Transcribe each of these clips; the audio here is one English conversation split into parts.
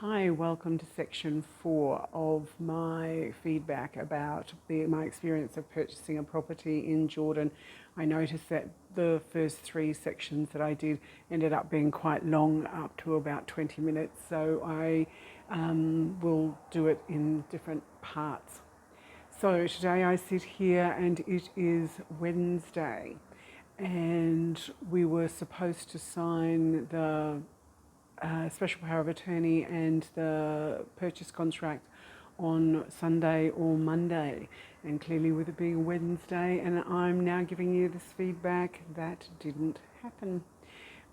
Hi, welcome to section 4 of my feedback about my experience of purchasing a property in Jordan. I noticed that the first 3 sections that I did ended up being quite long, up to about 20 minutes, so I will do it in different parts. So today I sit here and it is Wednesday, and we were supposed to sign the special power of attorney and the purchase contract on Sunday or Monday, and clearly with it being Wednesday and I'm now giving you this feedback, that didn't happen.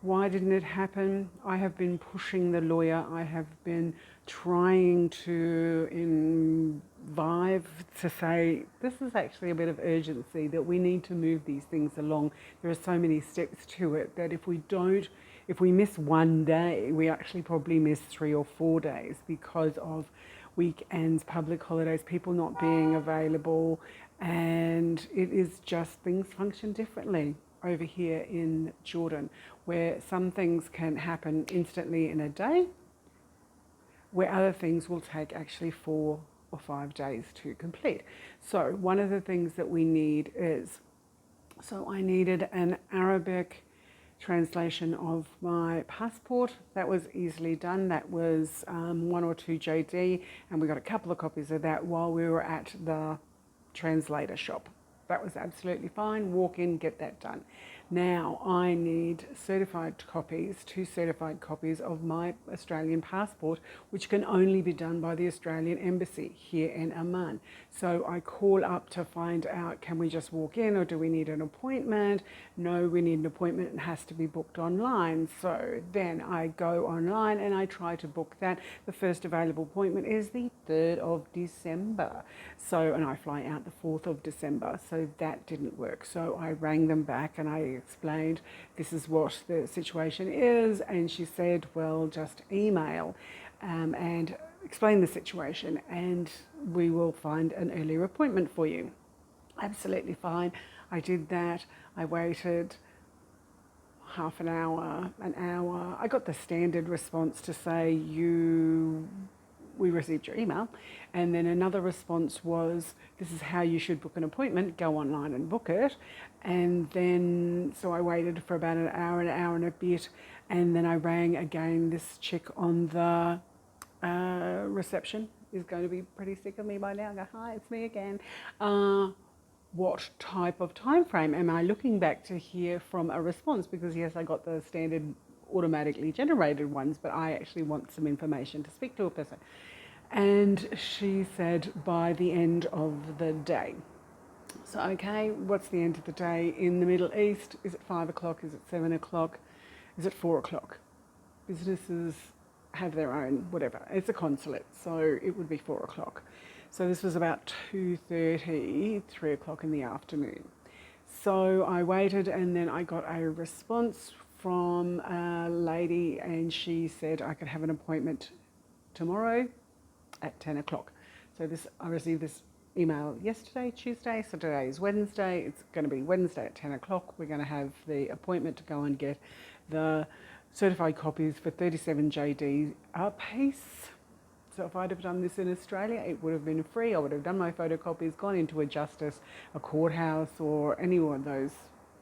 Why didn't it happen? I have been pushing the lawyer. I have been trying to revive to say this is actually a bit of urgency, that we need to move these things along. There are so many steps to it that if we miss one day, we actually probably miss 3 or 4 days because of weekends, public holidays, people not being available, and it is just things function differently over here in Jordan, where some things can happen instantly in a day, where other things will take actually 4 or 5 days to complete. So one of the things that we need is, so I needed an Arabic translation of my passport. That was easily done. That was 1 or 2 JD, and we got a couple of copies of that while we were at the translator shop. That was absolutely fine. Walk in, get that done. Now I need certified copies, 2 certified copies of my Australian passport, which can only be done by the Australian Embassy here in Amman. So I call up to find out, can we just walk in or do we need an appointment? No, we need an appointment. It has to be booked online. So then I go online and I try to book that. The first available appointment is the 3rd of December. So, and I fly out the 4th of December. So that didn't work. So I rang them back and I explained this is what the situation is, and she said, well, just email and explain the situation and we will find an earlier appointment for you. Absolutely fine. I did that. I waited half an hour, an hour. I got the standard response to say we received your email, and then another response was, this is how you should book an appointment, go online and book it. And then so I waited for about an hour and a bit, and then I rang again. This chick on the reception is going to be pretty sick of me by now. I go, hi, it's me again. What type of time frame am I looking back to hear from a response? Because yes, I got the standard automatically generated ones, but I actually want some information to speak to a person. And she said by the end of the day. So okay, what's the end of the day in the Middle East? Is it 5 o'clock? Is it 7 o'clock? Is it 4 o'clock? Businesses have their own whatever. It's a consulate, so it would be 4 o'clock. So this was about 2:30, 3 o'clock in the afternoon. So I waited, and then I got a response from a lady, and she said I could have an appointment tomorrow at 10 o'clock. So I received this email yesterday, Tuesday, so today is Wednesday. It's going to be Wednesday at 10 o'clock. We're going to have the appointment to go and get the certified copies for 37 JD a piece. So if I'd have done this in Australia, it would have been free. I would have done my photocopies, gone into a justice, a courthouse, or any one of those,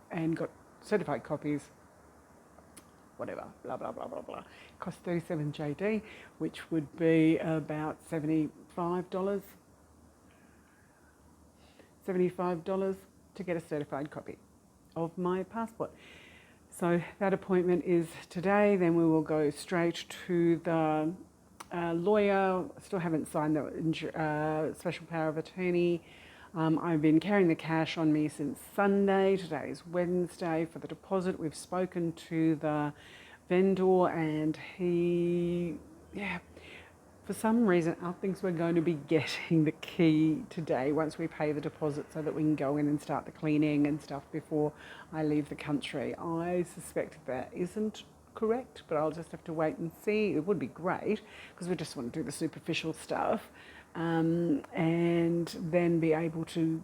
and got certified copies, whatever, blah, blah, blah, blah, blah. It cost 37 JD, which would be about $75 to get a certified copy of my passport. So that appointment is today. Then we will go straight to the lawyer. Still haven't signed the special power of attorney. I've been carrying the cash on me since Sunday. Today is Wednesday for the deposit. We've spoken to the vendor, and for some reason I think we're going to be getting the key today once we pay the deposit, so that we can go in and start the cleaning and stuff before I leave the country. I suspect that isn't correct, but I'll just have to wait and see. It would be great because we just want to do the superficial stuff, and then be able to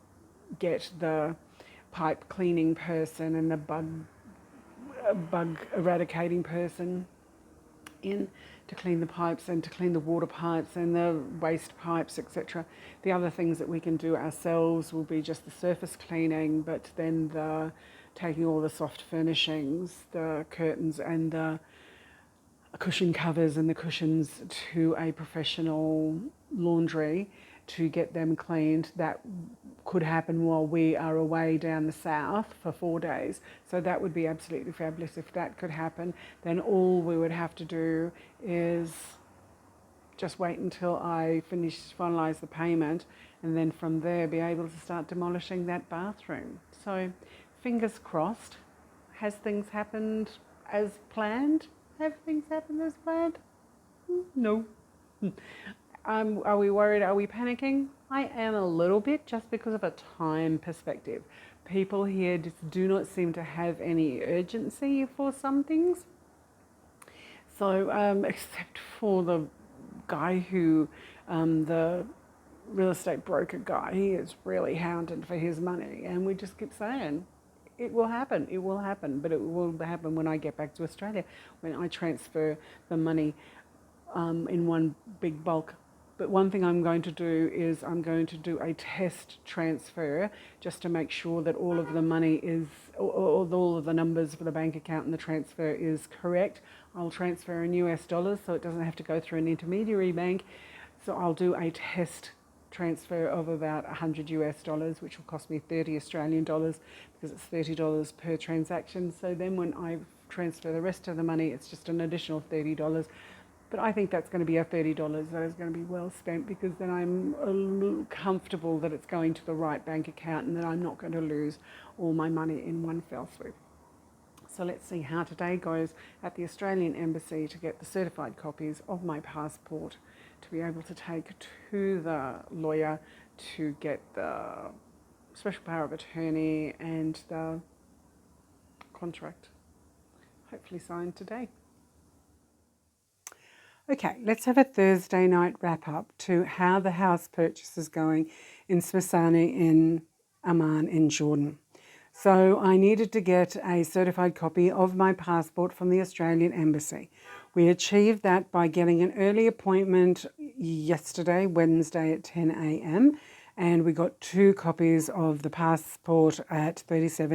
get the pipe cleaning person and the bug eradicating person in to clean the pipes and to clean the water pipes and the waste pipes, etc. The other things that we can do ourselves will be just the surface cleaning, but then the taking all the soft furnishings, the curtains and the cushion covers and the cushions to a professional laundry to get them cleaned. That could happen while we are away down the south for 4 days. So that would be absolutely fabulous. If that could happen, then all we would have to do is just wait until I finalise the payment, and then from there be able to start demolishing that bathroom. So fingers crossed. Has things happened as planned? Have things happened as planned? No. Are we worried? Are we panicking? I am a little bit, just because of a time perspective. People here just do not seem to have any urgency for some things. So, except for the guy who, the real estate broker guy, he is really hounded for his money, and we just keep saying, it will happen, but it will happen when I get back to Australia, when I transfer the money in one big bulk. But one thing I'm going to do is I'm going to do a test transfer just to make sure that all of the money is, all of the numbers for the bank account and the transfer is correct. I'll transfer in US dollars so it doesn't have to go through an intermediary bank. So I'll do a test transfer of about 100 US dollars, which will cost me 30 Australian dollars because it's $30 per transaction. So then when I transfer the rest of the money, it's just an additional $30. But I think that's going to be a $30 that is going to be well spent, because then I'm a little comfortable that it's going to the right bank account and that I'm not going to lose all my money in one fell swoop. So let's see how today goes at the Australian Embassy to get the certified copies of my passport to be able to take to the lawyer to get the special power of attorney and the contract hopefully signed today. Okay, let's have a Thursday night wrap up to how the house purchase is going in Smithsani in Amman in Jordan. So I needed to get a certified copy of my passport from the Australian Embassy. We achieved that by getting an early appointment yesterday, Wednesday at 10 a.m. And we got 2 copies of the passport at 35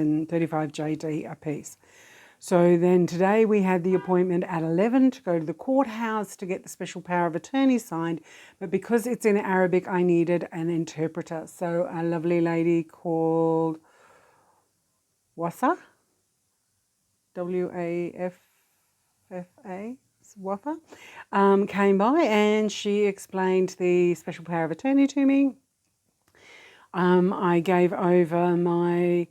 JD a piece. So then today we had the appointment at 11 to go to the courthouse to get the special power of attorney signed. But because it's in Arabic, I needed an interpreter. So a lovely lady called Wafa, W-A-F-F-A, Wafa, came by and she explained the special power of attorney to me. I gave over my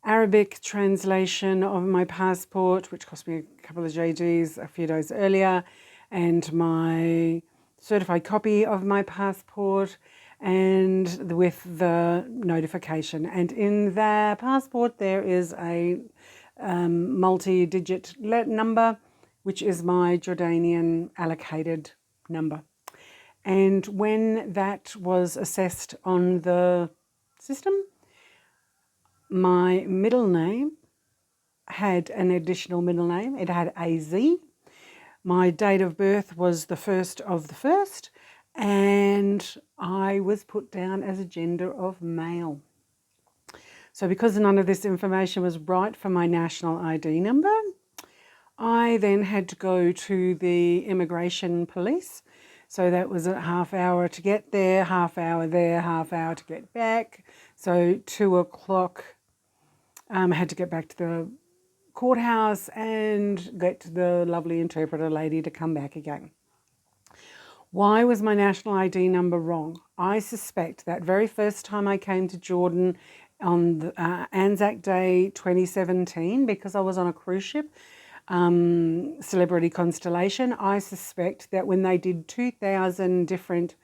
Arabic translation of my passport, which cost me a couple of JGs a few days earlier, and my certified copy of my passport, and with the notification. And in the passport there is a multi-digit number, which is my Jordanian allocated number. And when that was assessed on the system, my middle name had an additional middle name. It had AZ. My date of birth was the 1st of the 1st, and I was put down as a gender of male. So because none of this information was right for my national ID number, I then had to go to the immigration police. So that was a half hour to get there, half hour there, half hour to get back. So 2 o'clock, I had to get back to the courthouse and get the lovely interpreter lady to come back again. Why was my national ID number wrong? I suspect that very first time I came to Jordan on the, Anzac Day 2017, because I was on a cruise ship, Celebrity Constellation, I suspect that when they did 2,000 different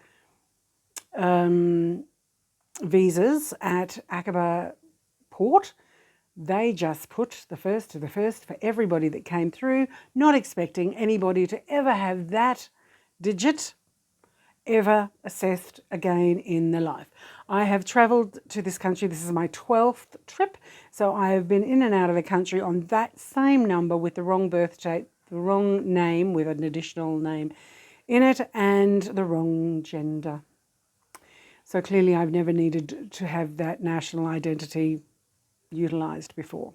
visas at Aqaba Port, they just put the first to the first for everybody that came through, not expecting anybody to ever have that digit ever assessed again in their life. I have travelled to this country, this is my 12th trip, so I have been in and out of the country on that same number with the wrong birth date the wrong name with an additional name in it, and the wrong gender. So clearly I've never needed to have that national identity utilised before.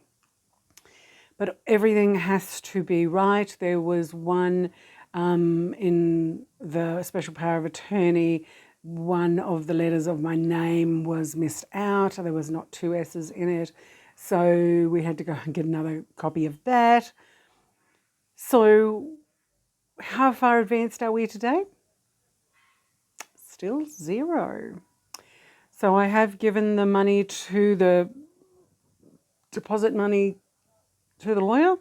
But everything has to be right. There was one in the special power of attorney, one of the letters of my name was missed out. There was not 2 S's in it. So we had to go and get another copy of that. So how far advanced are we today? Still 0. So I have given the money to the deposit money to the lawyer.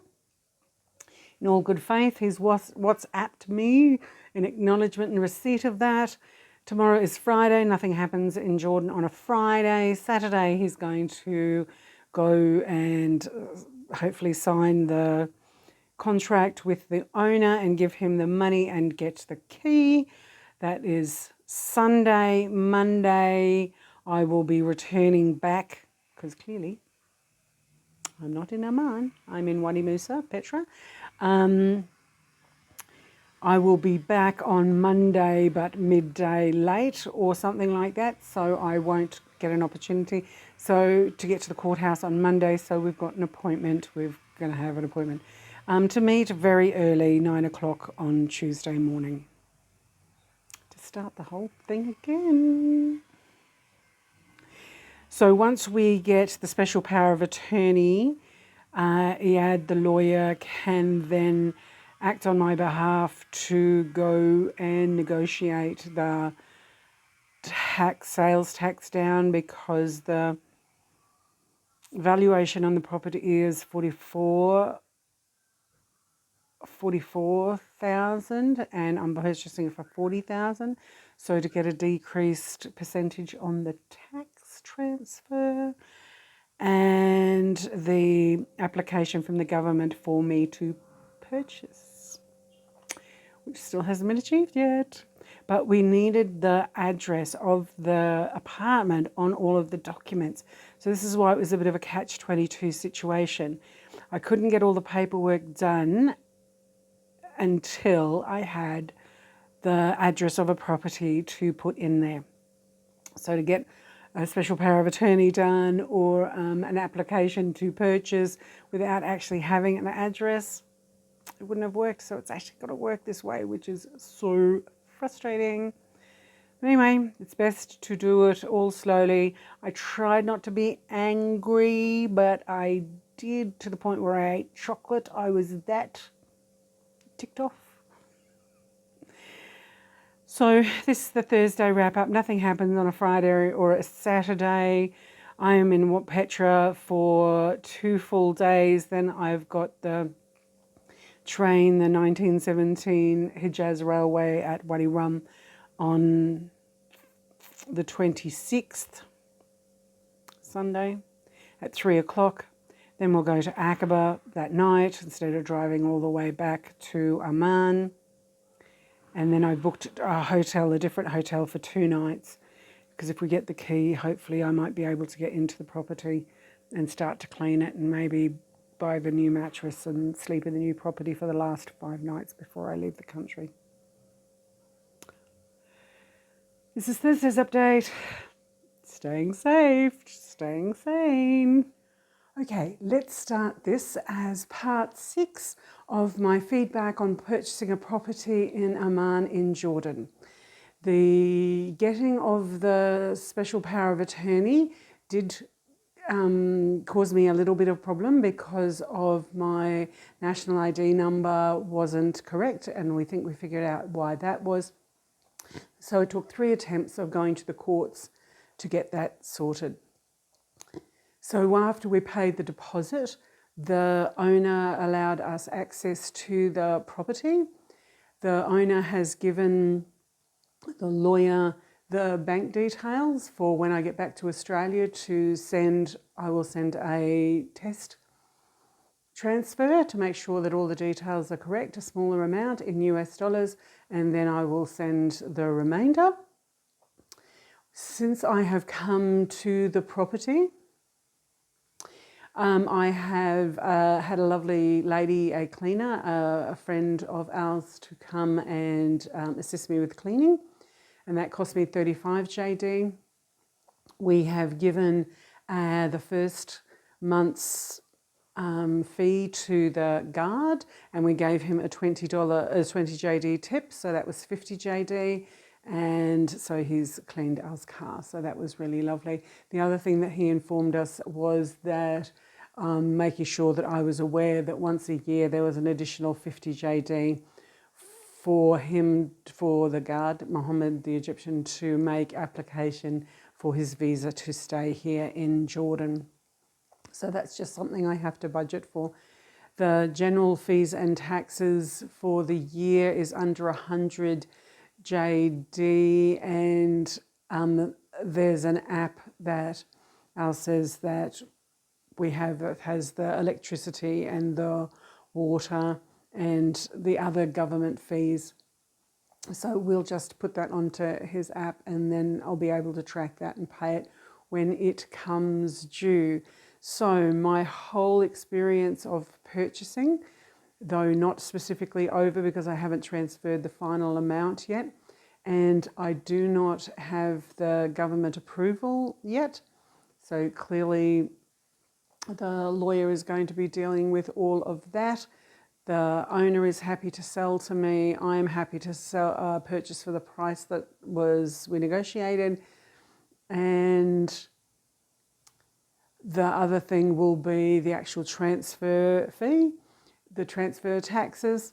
In all good faith, he's WhatsApped me in acknowledgement and receipt of that. Tomorrow is Friday. Nothing happens in Jordan on a Friday. Saturday, he's going to go and hopefully sign the contract with the owner and give him the money and get the key. That is Sunday. Monday, I will be returning back because clearly I'm not in Amman. I'm in Wadi Musa, Petra. I will be back on Monday, but midday late or something like that, so I won't get an opportunity. So to get to the courthouse on Monday, so we've got an appointment. We're going to have an appointment to meet very early, 9 o'clock on Tuesday morning, to start the whole thing again. So once we get the special power of attorney, Iad, the lawyer, can then act on my behalf to go and negotiate the sales tax down, because the valuation on the property is 44,000 and I'm purchasing it for 40,000. So to get a decreased percentage on the tax transfer and the application from the government for me to purchase, which still hasn't been achieved yet. But we needed the address of the apartment on all of the documents. So this is why it was a bit of a catch-22 situation. I couldn't get all the paperwork done until I had the address of a property to put in there. So to get a special power of attorney done or an application to purchase without actually having an address, it wouldn't have worked. So it's actually got to work this way, which is so frustrating. But anyway, it's best to do it all slowly. I tried not to be angry, but I did, to the point where I ate chocolate. I was that ticked off. So this is the Thursday wrap up. Nothing happens on a Friday or a Saturday. I am in Petra for 2 full days. Then I've got the train, the 1917 Hijaz Railway at Wadi Rum on the 26th, Sunday, at 3 o'clock. Then we'll go to Aqaba that night instead of driving all the way back to Amman. And then I booked a different hotel for 2 nights, because if we get the key, hopefully I might be able to get into the property and start to clean it and maybe buy the new mattress and sleep in the new property for the last 5 nights before I leave the country. This is Thursday's update. Staying safe, staying sane. Okay, let's start this as part 6 of my feedback on purchasing a property in Amman in Jordan. The getting of the special power of attorney did cause me a little bit of problem because of my national ID number wasn't correct, and we think we figured out why that was. So it took 3 attempts of going to the courts to get that sorted. So after we paid the deposit, the owner allowed us access to the property. The owner has given the lawyer the bank details for when I get back to Australia to send. I will send a test transfer to make sure that all the details are correct, a smaller amount in US dollars, and then I will send the remainder. Since I have come to the property, I have had a lovely lady, a cleaner, a friend of ours, to come and assist me with cleaning, and that cost me 35 JD. We have given the first month's fee to the guard, and we gave him a $20 20 JD tip, so that was 50 JD. And so he's cleaned our car, so that was really lovely. The other thing that he informed us was that making sure that I was aware that once a year there was an additional 50 JD for him, for the guard, Mohammed the Egyptian, to make application for his visa to stay here in Jordan. So that's just something I have to budget for. The general fees and taxes for the year is under 100 JD, and there's an app that says that we have, it has the electricity and the water and the other government fees. So we'll just put that onto his app, and then I'll be able to track that and pay it when it comes due. So my whole experience of purchasing, though not specifically over because I haven't transferred the final amount yet, and I do not have the government approval yet. So clearly the lawyer is going to be dealing with all of that. The owner is happy to sell to me. I am happy to sell, purchase for the price that we negotiated. And the other thing will be the actual transfer fee, the transfer taxes,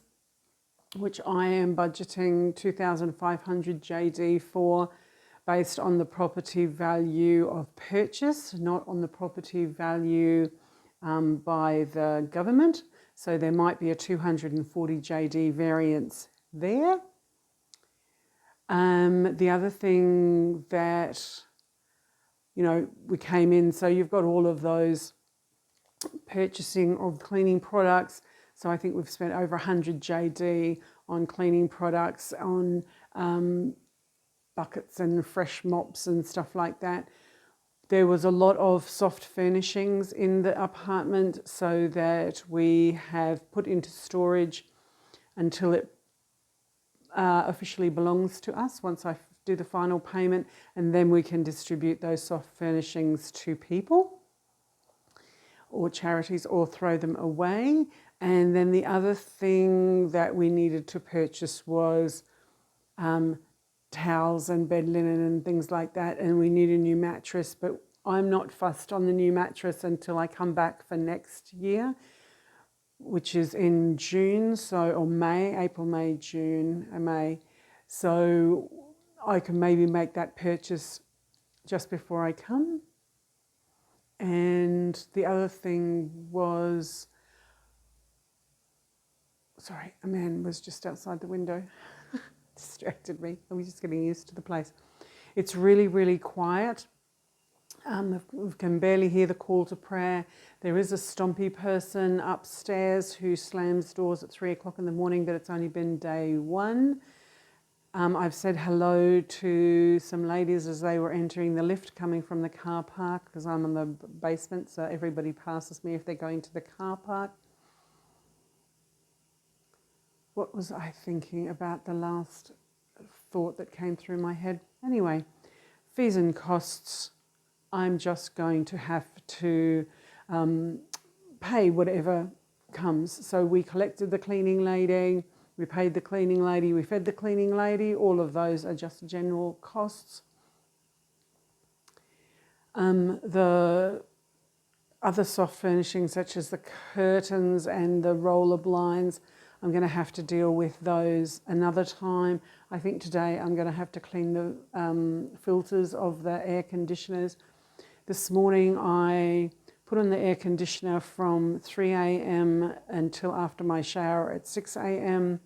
which I am budgeting 2,500 JD for, based on the property value of purchase, not on the property value by the government. So there might be a 240 JD variance there. The other thing that, we came in, so you've got all of those purchasing of cleaning products. So I think we've spent over 100 JD on cleaning products, on buckets and fresh mops and stuff like that. There was a lot of soft furnishings in the apartment, so that we have put into storage until it officially belongs to us, once I do the final payment, and then we can distribute those soft furnishings to people or charities or throw them away. And then the other thing that we needed to purchase was towels and bed linen and things like that, and we need a new mattress, but I'm not fussed on the new mattress until I come back for next year, which is in June, or May, April, May, June, May. So I can maybe make that purchase just before I come. And the other thing was, sorry, a man was just outside the window. Distracted me. I was just getting used to the place. It's really, really quiet. We can barely hear the call to prayer. There is a stompy person upstairs who slams doors at 3 o'clock in the morning, but it's only been day one. I've said hello to some ladies as they were entering the lift coming from the car park, because I'm on the basement, so everybody passes me if they're going to the car park. What was I thinking about, the last thought that came through my head? Anyway, fees and costs, I'm just going to have to pay whatever comes. So we collected the cleaning lady, we paid the cleaning lady, we fed the cleaning lady. All of those are just general costs. The other soft furnishings, such as the curtains and the roller blinds, I'm going to have to deal with those another time. I think today I'm going to have to clean the filters of the air conditioners. This morning I put on the air conditioner from 3 a.m. until after my shower at 6 a.m.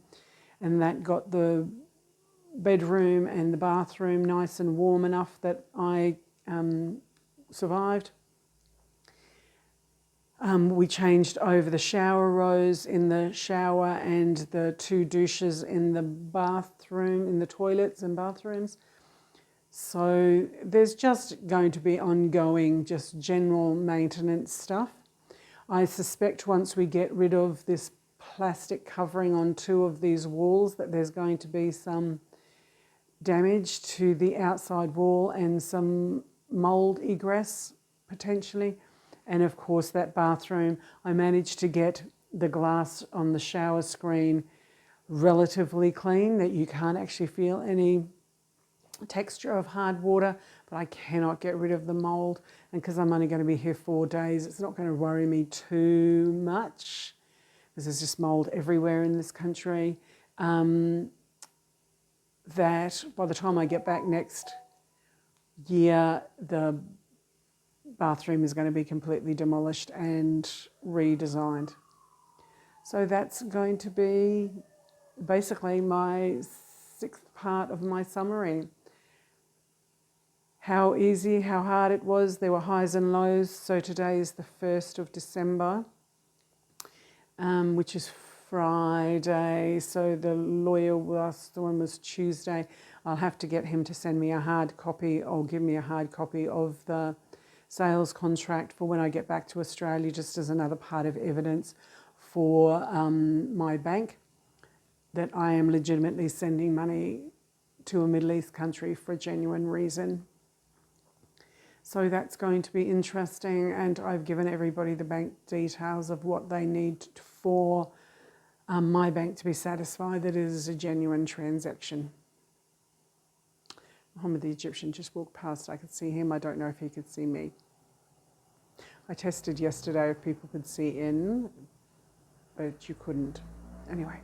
and that got the bedroom and the bathroom nice and warm enough that I survived. We changed over the shower rows in the shower and the 2 douches in the bathroom, in the toilets and bathrooms. So there's just going to be ongoing, just general maintenance stuff. I suspect once we get rid of this plastic covering on 2 of these walls that there's going to be some damage to the outside wall and some mould egress potentially. And of course that bathroom, I managed to get the glass on the shower screen relatively clean, that you can't actually feel any texture of hard water, but I cannot get rid of the mould. And because I'm only going to be here 4 days, it's not going to worry me too much, because there's just mould everywhere in this country. That by the time I get back next year, the bathroom is going to be completely demolished and redesigned. So that's going to be basically my 6th part of my summary. How easy, how hard it was. There were highs and lows. So today is the 1st of December, which is Friday. So the lawyer last one was Tuesday. I'll have to get him to send me a hard copy or give me a hard copy of the sales contract for when I get back to Australia, just as another part of evidence for my bank that I am legitimately sending money to a Middle East country for a genuine reason. So that's going to be interesting, and I've given everybody the bank details of what they need for my bank to be satisfied that it is a genuine transaction. Muhammad the Egyptian just walked past. I could see him. I don't know if he could see me. I tested yesterday if people could see in, but you couldn't. Anyway,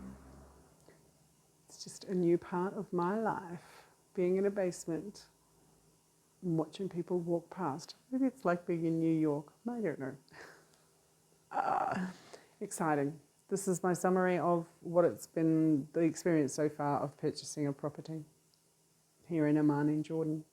it's just a new part of my life, being in a basement and watching people walk past. Maybe it's like being in New York. I don't know. Exciting. This is my summary of what it's been, the experience so far of purchasing a property here in Amman in Jordan.